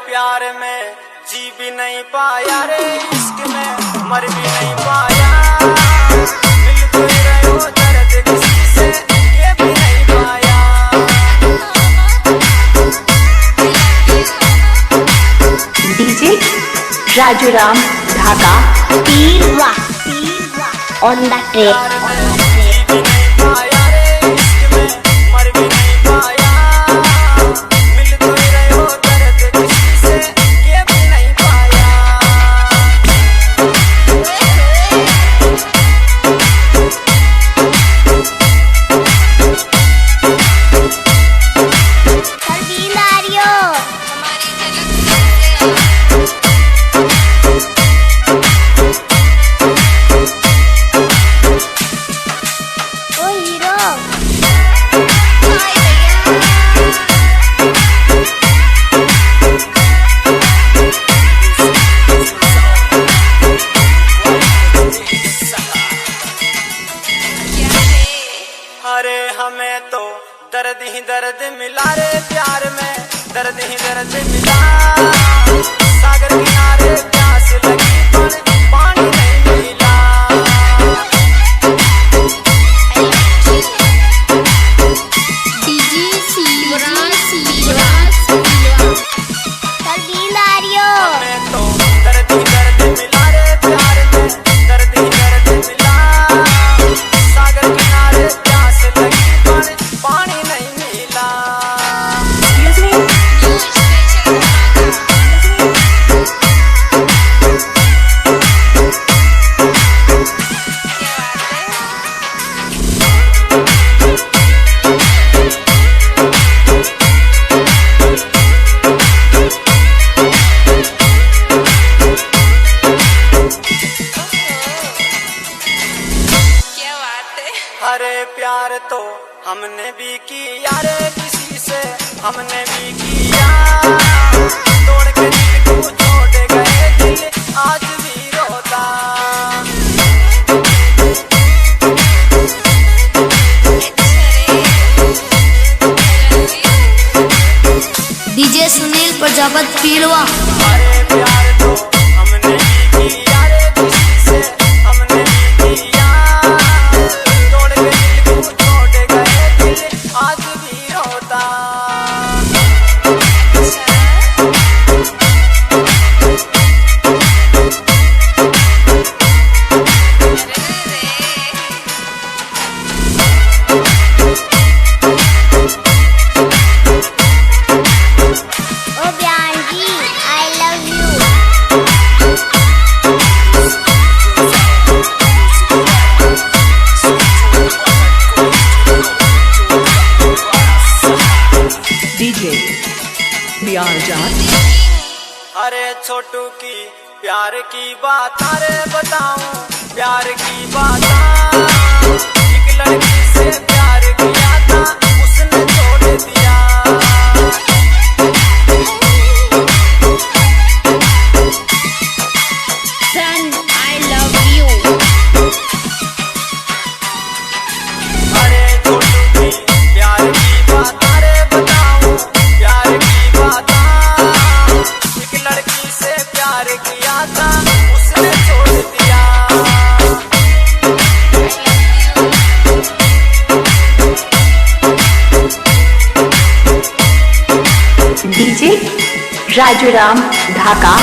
प्यार में जी भी नहीं पाया रे, इश्क में मर भी नहीं पाया। मिल तो रहे हो दर्द किसी से ये भी नहीं पाया। DJ Raju Ram Dhaka Pirwa on the track. अरे हमें तो दर्द ही दर्द मिला रे, प्यार में दर्द ही दर्द मिला। सागर किनारे प्यास लगी पर पानी नहीं मिला। हमें तो दर्द ही दर्द मिला रे, प्यार में दर्द ही दर्द मिला। सागर किनारे प्यास लगी पर पानी नहीं मिला। अरे प्यार तो हमने भी किया रे किसी से, हमने भी किया। तोड़ के दिल को छोड़ गए दिल आज भी रोता। डीजे सुनील प्रजापत पीरवा। अरे प्यार तो हमने भी किया रे किसी से, हमने भी किया। तोड़ के दिल को छोड़ गए दिल आज भी रोता। ओ बयान जी I love you. DJ Bihar जान। अरे छोटू की प्यार की बात अरे बताऊं, प्यार की बात। एक लड़की से प्यार किया था उसने छोड़ दिया। सन आई लव यू। अरे छोटू की प्यार की बात अरे बताऊं, प्यार की बात। एक लड़की से प्यार किया था उसने छोड़ दिया। डीजे राजू राम ढाका